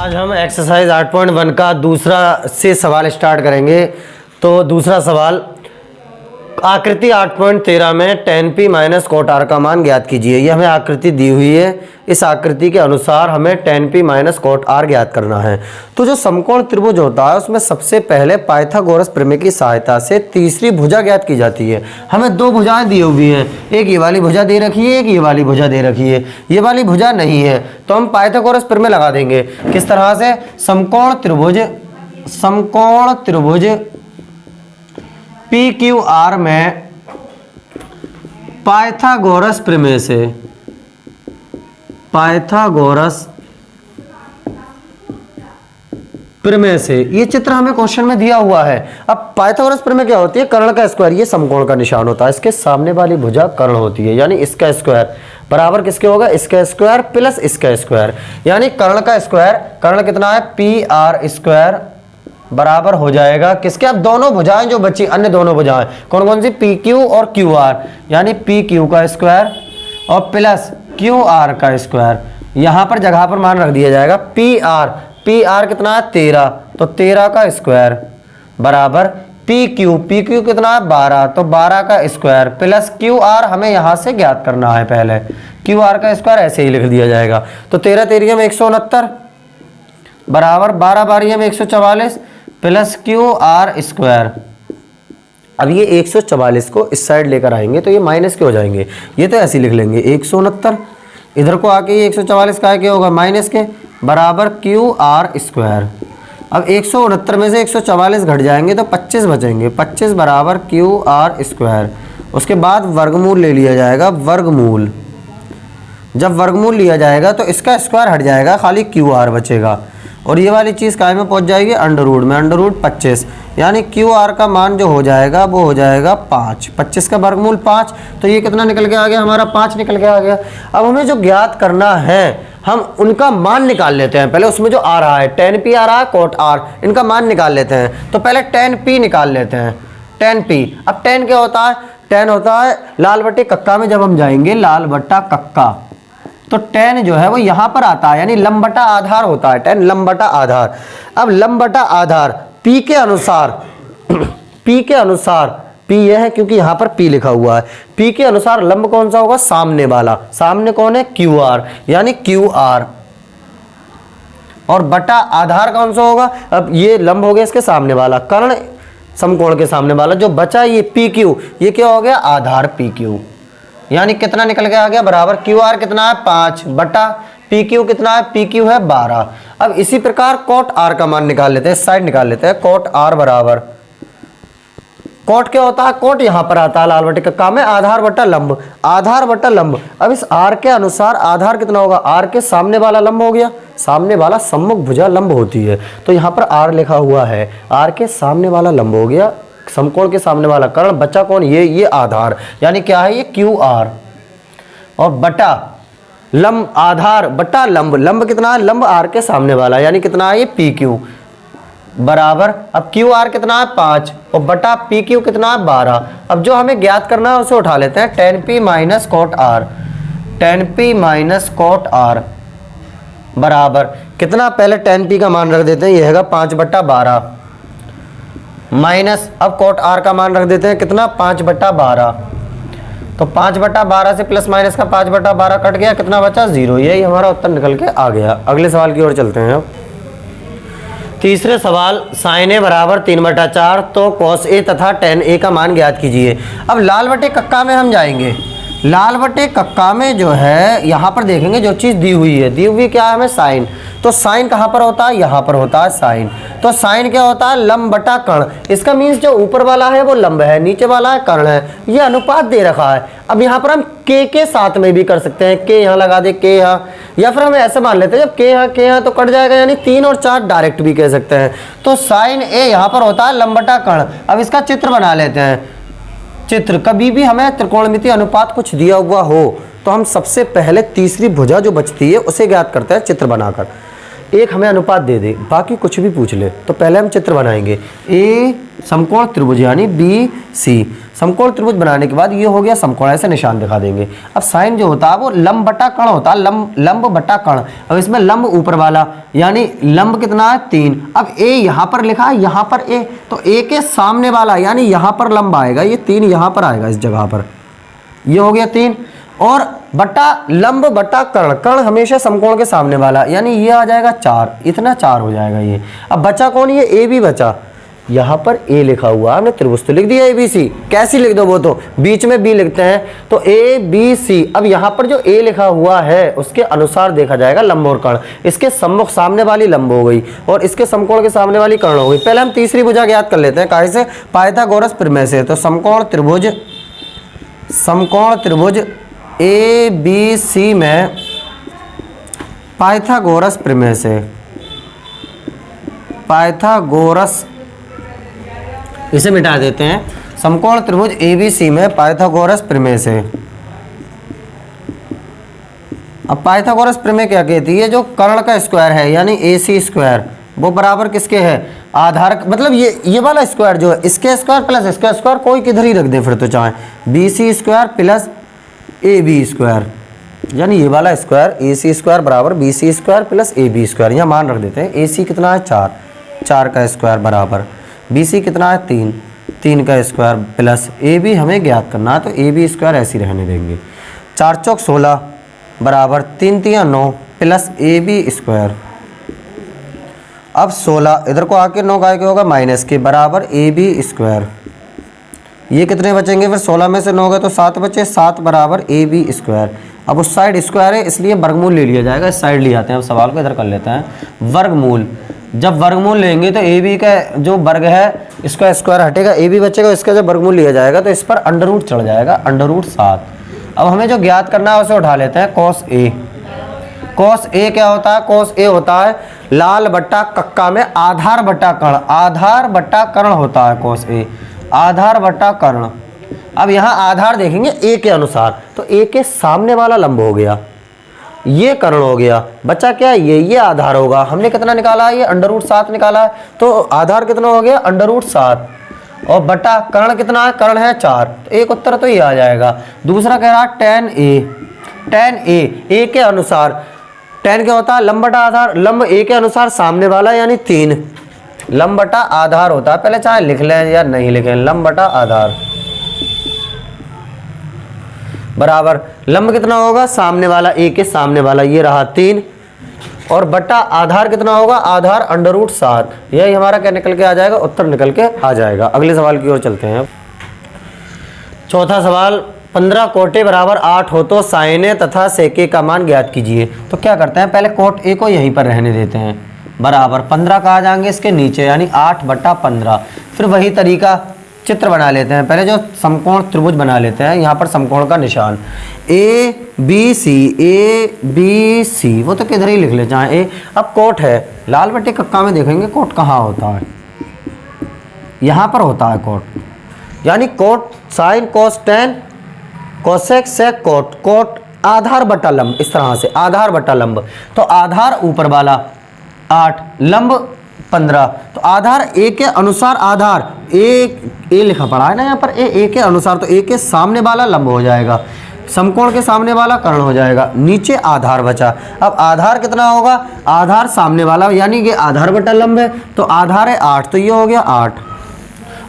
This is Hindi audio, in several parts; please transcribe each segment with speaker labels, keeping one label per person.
Speaker 1: आज हम एक्सरसाइज 8.1 का दूसरा से सवाल स्टार्ट करेंगे। तो दूसरा सवाल, आकृति 8.13 में tan p minus cot r का मान ज्ञात कीजिए। ये हमें आकृति दी हुई है, इस आकृति के अनुसार हमें tan p minus cot r ज्ञात करना है। तो जो समकोण त्रिभुज होता है उसमें सबसे पहले पाइथागोरस प्रमेय की सहायता से तीसरी भुजा ज्ञात की जाती है। हमें दो भुजाएं दी हुई हैं, एक ये वाली भुजा दे रखी है, एक ये वाली भुजा दे रखी है। ये वाली भुजा नहीं है तो हम पाइथागोरस प्रमेय लगा देंगे। किस तरह से? समकोण त्रिभुज PQR में पाइथागोरस प्रमेय से ये चित्र हमें क्वेश्चन में दिया हुआ है। अब पाइथागोरस प्रमेय क्या होती है? कर्ण का स्क्वायर, ये समकोण का निशान होता है, इसके सामने वाली भुजा कर्ण होती है, यानी इसका स्क्वायर बराबर किसके होगा? इसका स्क्वायर प्लस इसका स्क्वायर, यानी कर्ण का स्क्वायर, कर्ण कितना है? PR स्क्वायर बराबर हो जाएगा किसके? अब दोनों भुजाएं जो बची, अन्य दोनों भुजाएं कौन कौन सी? PQ और QR, यानी PQ का स्क्वायर और प्लस QR का स्क्वायर। यहां पर जगह पर मान रख दिया जाएगा PR कितना है? 13, तो 13 का स्क्वायर बराबर PQ कितना है? 12, तो 12 का स्क्वायर प्लस QR हमें यहां से ज्ञात करना है। पहले QR का स्क्वायर ऐसे ही लिख दिया जाएगा। तो 13 तेरियम 169 बराबर 12 बारियम 144 प्लस QR स्क्वायर। अब ये 144 को इस साइड लेकर आएंगे तो ये माइनस के हो जाएंगे, ये तो ऐसे ही लिख लेंगे 169, इधर को आके ये 144 का क्या होगा? माइनस के, बराबर QR स्क्वायर। अब 169 में से 144 घट जाएंगे तो 25 बचेंगे, 25 बराबर QR स्क्वायर। उसके बाद वर्गमूल ले लिया जाएगा, वर्गमूल। जब वर्गमूल लिया जाएगा तो इसका स्क्वायर हट जाएगा, खाली QR बचेगा और ये वाली चीज़ काय में पहुंच जाएगी? अंडर रूट में, अंडर रूट 25, यानी QR का मान जो हो जाएगा वो हो जाएगा 5। 25 का वर्गमूल 5, तो ये कितना निकल के आ गया? हमारा 5 निकल के आ गया। अब हमें जो ज्ञात करना है हम उनका मान निकाल लेते हैं। पहले उसमें जो आ रहा है tan p आ रहा है, कोट r, इनका मान निकाल लेते हैं। तो पहले tan p निकाल लेते हैं, tan p। अब tan क्या होता है? tan होता है लाल बट्टे कक्का में जब हम जाएंगे, लाल बट्टा कक्का, तो tan जो है वो यहां पर आता है, यानी लंब बटा आधार होता है, tan लंब बटा आधार। अब लंब बटा आधार P के अनुसार P यह है क्योंकि यहां पर P लिखा हुआ है, P के अनुसार लंब कौन सा होगा? सामने वाला। सामने कौन है? QR, यानी QR। और बटा आधार कौन सा होगा? अब ये लंब हो गया इसके सामने वाला, कर्ण समकोण के सामने वाला, जो बचा ये PQ, ये क्या हो गया? आधार PQ, यानी कितना निकल के आ गया? बराबर QR कितना है? 5 बटा PQ कितना है? PQ है 12। अब इसी प्रकार कोट R का मान निकाल लेते हैं, इस साइड निकाल लेते हैं। कोट R बराबर, कोट क्या होता है? कोट यहां पर आता है लाल बटे कक्का में, आधार बटा लंब, आधार बटा लंब। अब इस R के अनुसार आधार कितना होगा? R के सामने वाला लंब हो गया, सामने वाला सम्मुख भुजा लंब होती है, तो यहाँ पर R लिखा हुआ है, R के सामने वाला लंब हो गया, समकोण के सामने वाला कर्ण, बचा कौन? ये आधार, यानी क्या है? ये QR और बटा लंब, आधार बटा लंब, लंब कितना है? लंब R के सामने वाला, यानी कितना है? ये PQ बराबर, अब QR कितना है? 5 और बटा PQ कितना है? 12। अब जो हमें ज्ञात करना है उसे उठा लेते हैं, tan p minus cot R, tan p minus cot R बराबर कितना? पहले tan p का मान रख देते हैं, यह है 5 बटा 12 माइनस, अब कोट R का मान रख देते हैं कितना? 5 बटा 12, तो 5 बटा 12 से प्लस माइनस का 5 बटा 12 कट गया, कितना बचा? 0। यही हमारा उत्तर निकल के आ गया। अगले सवाल की ओर चलते हैं। अब तीसरे सवाल, sin a बराबर 3/4, तो cos a तथा tan a का मान ज्ञात कीजिए। अब लाल बटे कक्का में हम जाएंगे, लाल बटे कक्का में जो है यहाँ पर देखेंगे जो चीज़ दी हुई है, दी हुई क्या है हमें? साइन। तो साइन कहाँ पर होता है? यहाँ पर होता है साइन। तो साइन क्या होता है? लंब बटा कर्ण। इसका मीन्स जो ऊपर वाला है वो लंब है, नीचे वाला है कर्ण है, ये अनुपात दे रखा है। अब यहाँ पर हम के साथ में भी कर सकते हैं, के यहाँ लगा दे, के यहाँ, या फिर हम ऐसे मान लेते हैं जब के यहाँ तो कट जाएगा, यानी 3 और 4 डायरेक्ट भी कह सकते हैं। तो साइन ए यहाँ पर होता है लंब बटा कर्ण। अब इसका चित्र बना लेते हैं। चित्र, कभी भी हमें त्रिकोणमिति अनुपात कुछ दिया हुआ हो तो हम सबसे पहले तीसरी भुजा जो बचती है उसे ज्ञात करते हैं चित्र बनाकर। एक हमें अनुपात दे दे, बाकी कुछ भी पूछ ले, तो पहले हम चित्र बनाएंगे। ए समकोण त्रिभुज यानी BC, समकोण त्रिभुज बनाने के बाद ये हो गया समकोण, ऐसे निशान दिखा देंगे। अब साइन जो होता है वो लंब बटा कर्ण होता है, लंब बटा कर्ण। अब इसमें लंब ऊपर वाला यानी लंब कितना है 3। अब ए यहाँ पर लिखा है, यहाँ पर ए, तो ए के सामने वाला यानी यहाँ पर लंब आएगा, ये 3 यहाँ पर आएगा इस जगह पर, ये हो गया 3। और बटा लंब बटा कर्ण, कर्ण हमेशा समकोण के सामने वाला यानी ये आ जाएगा 4, इतना 4 हो जाएगा ये। अब बचा कौन, ये ए बी बचा, यहाँ पर ए लिखा हुआ, हमने त्रिभुज तो लिख दिया ए बी सी, कैसी लिख दो वो तो बीच में बी लिखते हैं, तो ए बी सी। अब यहाँ पर जो ए लिखा हुआ है उसके अनुसार देखा जाएगा लंब और कर्ण। इसके सम्मुख सामने वाली लंब हो गई और इसके समकोण के सामने वाली कर्ण हो गई। पहले हम तीसरी भुजा ज्ञात कर लेते हैं, काहे से, पाइथागोरस प्रमेय से। तो समकोण त्रिभुज ए बी सी में पाइथागोरस प्रमेय से, पाइथागोरस, इसे मिटा देते हैं, समकोण त्रिभुज ए बी सी में पाइथागोरस प्रमेय से। अब पाइथागोरस प्रमेय क्या कहती है, जो कर्ण का स्क्वायर है यानी ए सी स्क्वायर वो बराबर किसके है, आधार, मतलब ये वाला स्क्वायर जो है इसके स्क्वायर प्लस इसका स्क्वायर, कोई किधर ही रख दें फिर तो चाहे, B C square plus A B square, यानी ये वाला स्क्वायर ए सी स्क्वायर बराबर B C square plus A B square. यहाँ मान रख देते हैं, ए सी कितना है 4, 4 का स्क्वायर बराबर बी सी कितना है 3, 3 का स्क्वायर प्लस ए बी हमें ज्ञात करना है, तो ए बी स्क्वायर ऐसे ही रहने देंगे। 4 चौक 16 बराबर 3 तिया 9 प्लस ए बी स्क्वायर। अब 16 इधर को आके 9 का होगा माइनस के बराबर ए बी स्क्वायर। ये कितने बचेंगे फिर, 16 में से 9 गए तो 7 बचे, 7 बराबर ए बी स्क्वायर। अब उस साइड स्क्वायर है इसलिए वर्गमूल ले लिया जाएगा, इस साइड ले आते हैं। अब सवाल को इधर कर लेते हैं, वर्गमूल। जब वर्गमूल लेंगे तो ए बी का जो वर्ग है इसका स्क्वायर हटेगा, ए बी बचेगा, इसका जब वर्गमूल लिया जाएगा तो इस पर अंडर रूट चढ़ जाएगा, अंडर रूट 7। अब हमें जो ज्ञात करना है उसे उठा लेते हैं, कॉस ए। कॉस ए क्या होता है, कॉस ए होता है लाल बट्टा कक्का में आधार बट्टा कर्ण, आधार बट्टा कर्ण होता है कॉस ए, आधार बट्टा कर्ण। अब यहाँ आधार देखेंगे ए के अनुसार, तो ए के सामने वाला लंब हो गया, ये कर्ण हो गया, बचा क्या, ये आधार होगा। हमने कितना निकाला है, ये अंडर रूट 7 निकाला है, तो आधार कितना हो गया, अंडर रूट 7, और बटा कर्ण कितना है, कर्ण है 4, तो एक उत्तर तो ये आ जाएगा। दूसरा कह रहा है tan ए, tan ए के अनुसार, tan क्या होता है, लंब बटा आधार, लंब ए के अनुसार सामने वाला यानी 3, लंब बटा आधार होता है, पहले चाहे लिख लें या नहीं लिखें, लंब बटा आधार बराबर लंब कितना होगा, सामने वाला ए के सामने वाला, ये रहा 3, और बटा आधार कितना होगा, आधार अंडर रूट 7। यही हमारा क्या निकल के आ जाएगा, उत्तर निकल के आ जाएगा। अगले सवाल की ओर चलते हैं। चौथा सवाल, 15 कोटे बराबर 8 हो तो साइने तथा सेके का मान ज्ञात कीजिए। तो क्या करते हैं, पहले कोट ए को यहीं पर रहने देते हैं, बराबर 15 कहाँ जाएंगे, इसके नीचे यानी 8 बटा 15। फिर वही तरीका चित्र बना लेते हैं, पहले जो समकोण त्रिभुज बना लेते हैं, यहाँ पर समकोण का निशान ए बी सी, वो तो किधर ही लिख ले चाहे ए। अब कोट है, लाल बट्टे कक्का में देखेंगे कोट कहाँ होता है, यहाँ पर होता है कोट, यानी cot sin cos tan cosec sec cot, cot आधार बटा लंब, इस तरह से आधार बटा लंब। तो आधार ऊपर वाला 8, लंब 15, तो आधार ए के अनुसार, आधार ए लिखा पड़ा है ना यहाँ पर, ए के अनुसार, तो ए के सामने वाला लंब हो जाएगा, समकोण के सामने वाला कर्ण हो जाएगा, नीचे आधार बचा। अब आधार कितना होगा, आधार सामने वाला यानी कि आधार बटा लंब है, तो आधार है 8, तो ये हो गया 8,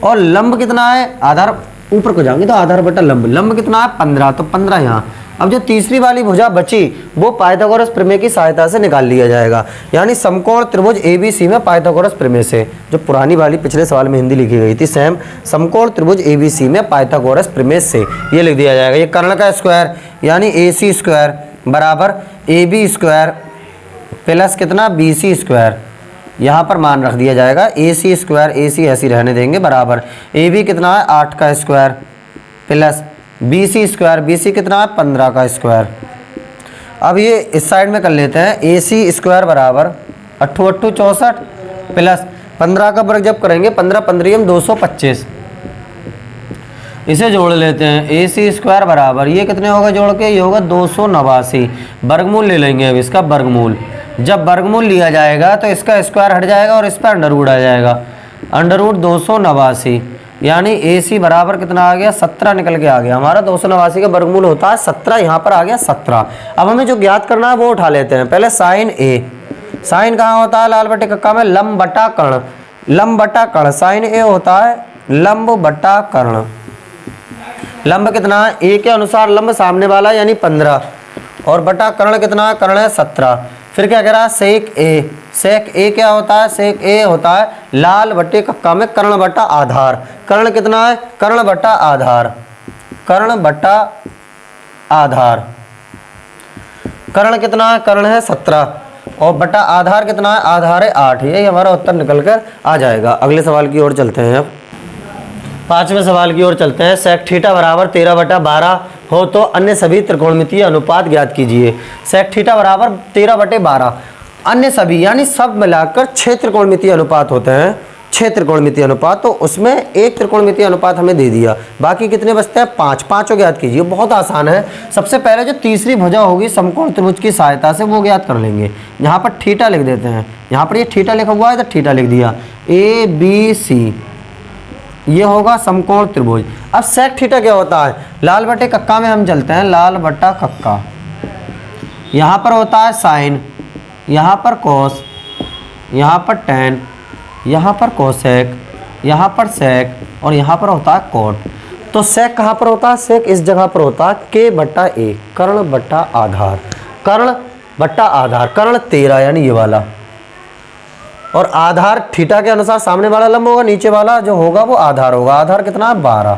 Speaker 1: और लंब कितना है, आधार ऊपर को जाएंगे तो आधार बटा लंब, लंब कितना है 15, तो 15 यहाँ। अब जो तीसरी वाली भुजा बची वो पाइथागोरस प्रमेय की सहायता से निकाल लिया जाएगा, यानी समकोण त्रिभुज एबीसी में पाइथागोरस प्रमेय से, जो पुरानी वाली पिछले सवाल में हिंदी लिखी गई थी सेम, समकोण त्रिभुज एबीसी में पाइथागोरस प्रमेय से ये लिख दिया जाएगा। ये कर्ण का स्क्वायर यानी ए सी स्क्वायर बराबर ए बी स्क्वायर प्लस कितना बी सी स्क्वायर, यहाँ पर मान रख दिया जाएगा ए सी स्क्वायर, ए सी ऐसी रहने देंगे, बराबर ए बी कितना है 8 का square plus B C square, B C कितना है 15 का स्क्वायर। अब ये इस साइड में कर लेते हैं, ए सी स्क्वायर बराबर 8 8 64 प्लस 15 का वर्ग जब करेंगे 15 15 225, इसे जोड़ लेते हैं, ए सी स्क्वायर बराबर ये कितने होगा जोड़ के, ये होगा 289, वर्गमूल ले लेंगे अब इसका वर्गमूल, जब वर्गमूल लिया जाएगा तो इसका स्क्वायर हट जाएगा और इस पर अंडर रूट आ जाएगा, अंडर रूट 289 यानी AC बराबर कितना आ गया 17 निकल के आ गया हमारा। 289 का वर्गमूल होता है 17, यहाँ पर आ गया 17। अब हमें जो ज्ञात करना है वो उठा लेते हैं। पहले साइन A, साइन कहाँ होता है लाल बटे कक्का में, लंब बटा कर्ण, लंब बटा कर्ण। साइन A होता है लंब बटा कर्ण। लंब कितना है A के अनुसार लंब सामने वाला यानी 15 और बटा कर्ण कितना है, कर्ण है 17। फिर क्या कह रहा है सेक A, सेक A क्या होता है, सेक A होता है लाल बटे कक्का में कर्ण बटा आधार। कर्ण कितना है, कर्ण बटा आधार, कर्ण बटा आधार। कर्ण कितना है, कर्ण है 17 और बटा आधार कितना है, आधार है 8। यही हमारा उत्तर निकल कर आ जाएगा। अगले सवाल की ओर चलते हैं। अब 5वें सवाल की ओर चलते हैं। सेक थीटा बराबर 13/12 हो तो अन्य सभी त्रिकोणमितीय अनुपात ज्ञात कीजिए। सेक थीटा बराबर 13/12, अन्य सभी यानी सब मिलाकर 6 त्रिकोणमितीय अनुपात होते हैं, 6 त्रिकोणमितीय अनुपात। तो उसमें एक त्रिकोणमितीय अनुपात हमें दे दिया, बाकी कितने बचते हैं 5, पाँचों ज्ञात कीजिए। बहुत आसान है। सबसे पहले जो तीसरी भुजा होगी समकोण त्रिभुज की सहायता से वो ज्ञात कर लेंगे। यहाँ पर थीटा लिख देते हैं, यहाँ पर ये थीटा लिखा हुआ है तो थीटा लिख दिया। ABC ये होगा समकोण त्रिभुज। अब सेक थीटा क्या होता है, लाल बटे कक्का में हम चलते हैं, लाल बटा कक्का। यहाँ पर होता है साइन, यहाँ पर कोस, यहाँ पर टेन, यहाँ पर कोसेक, यहाँ पर सेक और यहाँ पर होता है कोट। तो सेक कहाँ पर होता है, सेक इस जगह पर होता है K/A, कर्ण बटा आधार, कर्ण बटा आधार। कर्ण 13 यानी ये वाला, और आधार थीटा के अनुसार सामने वाला लंब होगा, नीचे वाला जो होगा वो आधार होगा। आधार कितना है 12,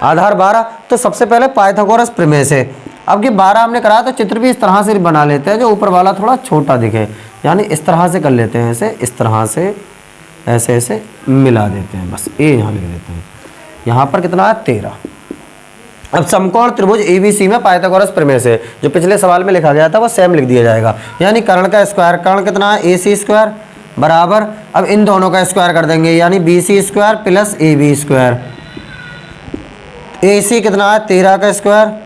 Speaker 1: आधार 12। तो सबसे पहले पाइथागोरस प्रमेय से, अब कि 12 हमने कराया तो चित्र भी इस तरह से बना लेते हैं जो ऊपर वाला थोड़ा छोटा दिखे, यानी इस तरह से कर लेते हैं, ऐसे इस तरह से ऐसे ऐसे मिला देते हैं, बस ए यहाँ लिख देते हैं। यहाँ पर कितना है 13। अब समकोण त्रिभुज ABC में पाइथागोरस प्रमेय से जो पिछले सवाल में लिखा गया था वो सेम लिख दिया जाएगा, यानी कर्ण का स्क्वायर, कर्ण कितना है AC² बराबर, अब इन दोनों का स्क्वायर कर देंगे यानी BC² प्लस AB²। AC कितना है 13 का स्क्वायर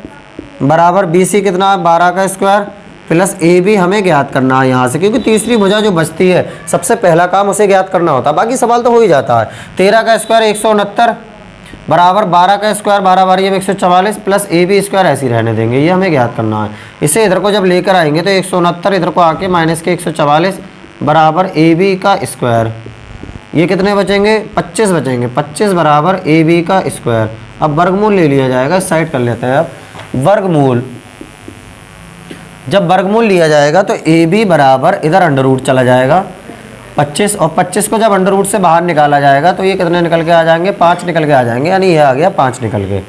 Speaker 1: बराबर BC कितना है 12 का स्क्वायर प्लस AB हमें ज्ञात करना है यहाँ से, क्योंकि तीसरी भुजा जो बचती है सबसे पहला काम उसे ज्ञात करना होता है, बाकी सवाल तो हो ही जाता है। 13 का स्क्वायर 169 बराबर 12 का स्क्वायर 12 बार 144 प्लस AB² ऐसे ही रहने देंगे, ये हमें ज्ञात करना है। इसे इधर को जब लेकर आएंगे तो 169 इधर को आके माइनस के 144 बराबर AB का स्क्वायर, ये कितने बचेंगे 25 बचेंगे, 25 बराबर AB का स्क्वायर। अब वर्गमूल ले लिया जाएगा, इस साइड कर लेते हैं। अब वर्गमूल, जब वर्गमूल लिया जाएगा तो AB बराबर इधर अंडर रूट चला जाएगा 25, और 25 को जब अंडर रूट से बाहर निकाला जाएगा तो ये कितने निकल के आ जाएंगे 5 निकल के आ जाएंगे, यानी ये आ गया 5 निकल के।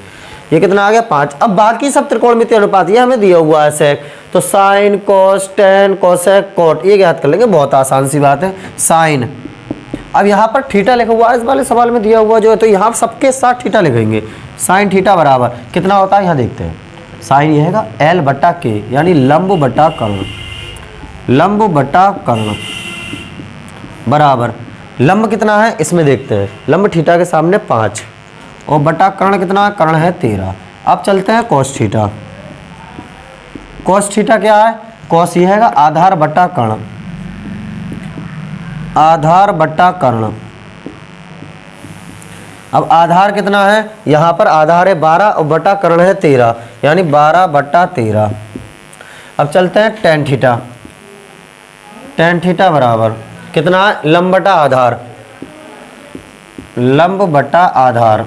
Speaker 1: ये कितना आ गया 5। अब बाकी सब त्रिकोणमितीय अनुपात ये हमें दिया हुआ है सेक, तो sine cos tan cosec cot ये ज्ञात कर लेंगे, बहुत आसान सी बात है। साइन, अब यहाँ पर थीटा लिखा हुआ है इस वाले सवाल में दिया हुआ जो है, तो यहाँ सबके साथ थीटा लिखेंगे। साइन थीटा बराबर कितना होता है यहाँ देखते हैं, साइन ये है L/K यानी लंब बटा कर्ण, लंब बटा कर्ण बराबर लंब कितना है इसमें देखते हैं, लंब थीटा के सामने 5 और बटा कर्ण कितना, कर्ण है 13। अब चलते हैं कोस थीटा। कोस थीटा क्या है, कोस ये है आधार बटा कर्ण, आधार बटा कर्ण। अब आधार कितना है, यहाँ पर आधार है 12 और बटा कर्ण है 13 यानी 12/13। अब चलते हैं टेन थीटा। टेन थीटा बराबर कितना है, लंब बटा आधार, लंब बटा आधार।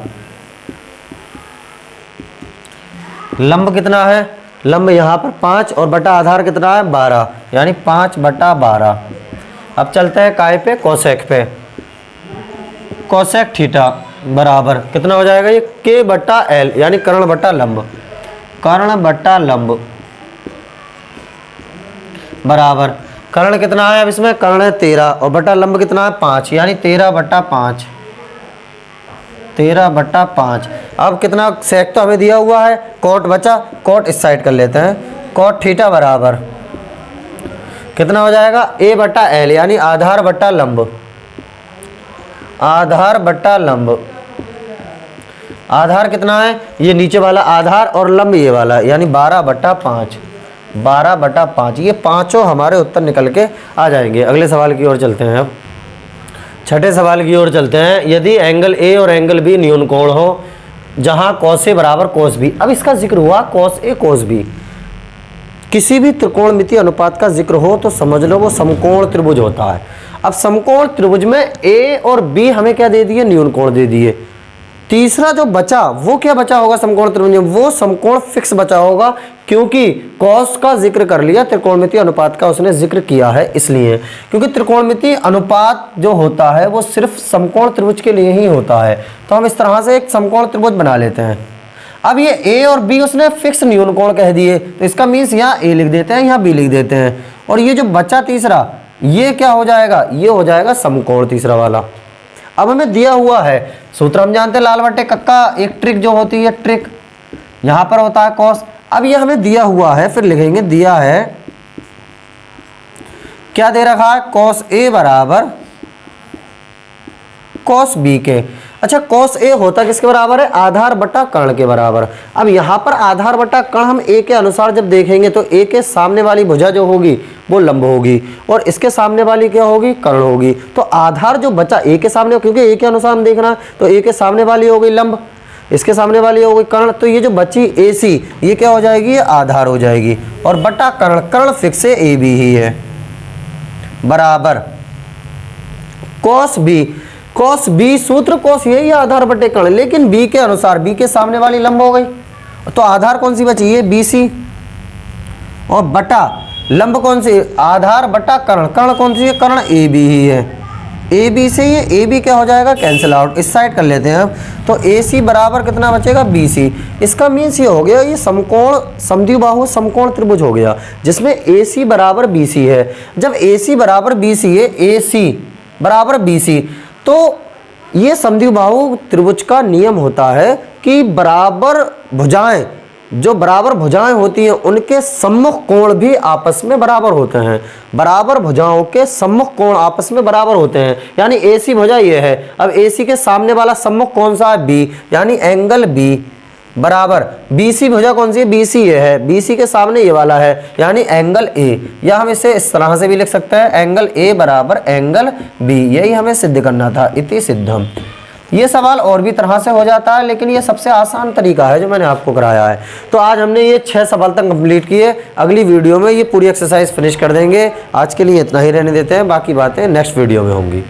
Speaker 1: लंब कितना है, लंब यहाँ पर 5 और बटा आधार कितना है 12 यानी 5/12। अब चलते हैं काय पे, कोसेक पे। कोसेक थीटा बराबर कितना हो जाएगा, ये K/L यानी कर्ण बटा लंब, कर्ण बटा लंब बराबर कर्ण कितना है, अब इसमें कर्ण है 13 और बटा लंब कितना है 5 यानी 13/5, 13/5। अब कितना सेक तो हमें दिया हुआ है, कोट बचा, कोट इस साइड कर लेते हैं। कोट थीटा बराबर कितना हो जाएगा A/L यानी आधार बटा लंब, आधार बटा लंब। आधार कितना है, ये नीचे वाला आधार और लंब ये वाला यानी 12/5, 12/5। ये पांचों हमारे उत्तर निकल के आ जाएंगे। अगले सवाल की ओर चलते हैं। अब छठे सवाल की ओर चलते हैं। यदि एंगल ए और एंगल बी न्यून कोण हो जहां कॉस ए बराबर कॉस बी। अब इसका जिक्र हुआ कॉस ए कॉस बी। किसी भी त्रिकोणमितीय अनुपात का जिक्र हो तो समझ लो वो समकोण त्रिभुज होता है। अब समकोण त्रिभुज में ए और बी हमें क्या दे दिए, न्यून कोण दे दिए। तीसरा जो बचा वो क्या बचा होगा समकोण त्रिभुज में, वो समकोण फिक्स बचा होगा, क्योंकि कॉस का जिक्र कर लिया, त्रिकोणमितीय अनुपात का उसने जिक्र किया है इसलिए। क्योंकि त्रिकोणमितीय अनुपात जो होता है वो सिर्फ समकोण त्रिभुज के लिए ही होता है। तो हम इस तरह से एक समकोण त्रिभुज बना लेते हैं। अब ये ए और बी उसने फिक्स न्यून कोण कह दिए, तो इसका मीन्स यहाँ ए लिख देते हैं, यहाँ बी लिख देते हैं। और ये जो बचा तीसरा, ये क्या हो जाएगा, ये हो जाएगा समकोण तीसरा वाला। अब हमें दिया हुआ है सूत्र, हम जानते हैं लाल बटे कक्का, एक ट्रिक जो होती है, ट्रिक यहां पर होता है कॉस। अब ये हमें दिया हुआ है, फिर लिखेंगे दिया है, क्या दे रखा है, कॉस ए बराबर कॉस बी के। अच्छा, कॉस ए होता किसके बराबर है, आधार बटा कर्ण के बराबर। अब यहां पर आधार बटा कर्ण हम ए के अनुसार जब देखेंगे तो ए के सामने वाली भुजा जो होगी वो लंब होगी और इसके सामने वाली क्या होगी, कर्ण होगी। तो आधार जो बचा ए के सामने, क्योंकि ए के अनुसार हम देखना है, तो ए के सामने वाली हो गई लंब, इसके सामने वाली हो गई कर्ण। तो ये जो बची ए सी, ये क्या हो जाएगी, ये आधार हो जाएगी। और बटा कर्ण, कर्ण फिक्स है, ए बी ही है, बराबर कॉस बी। कॉस बी सूत्र कॉस यही है, आधार बटे कर्ण, लेकिन बी के अनुसार बी के सामने वाली लंब हो गई, तो आधार कौन सी बची, ये बी सी, और बटा लंब कौन सी, आधार बटा कर्ण, कर्ण कौन सी है, कर्ण ए बी ही है। ए बी से ये ए बी क्या हो जाएगा, कैंसिल आउट। इस साइड कर लेते हैं हम, तो ए सी बराबर कितना बचेगा, बी सी। इसका मीन्स ये हो गया, ये समकोण समद्विबाहु समकोण त्रिभुज हो गया जिसमें ए सी बराबर बी सी है। जब ए सी बराबर बी सी है, ए सी बराबर बी सी, तो ये समद्विबाहु त्रिभुज का नियम होता है कि बराबर भुजाएं, जो बराबर भुजाएं होती हैं उनके सम्मुख कोण भी आपस में बराबर होते हैं। बराबर भुजाओं के सम्मुख कोण आपस में बराबर होते हैं। यानी ए सी भुजा ये है, अब ए सी के सामने वाला सम्मुख कौन सा है, बी, यानी एंगल बी बराबर बी सी भुजा कौन सी है, बी सी ये है, बी सी के सामने ये वाला है, यानी एंगल ए। या हम इसे इस तरह से भी लिख सकते हैं, एंगल ए बराबर एंगल बी। यही हमें सिद्ध करना था, इति सिद्धम। ये सवाल और भी तरह से हो जाता है, लेकिन ये सबसे आसान तरीका है जो मैंने आपको कराया है। तो आज हमने ये 6 सवाल तक कंप्लीट किए। अगली वीडियो में ये पूरी एक्सरसाइज फिनिश कर देंगे। आज के लिए इतना ही रहने देते हैं, बाकी बातें नेक्स्ट वीडियो में होंगी।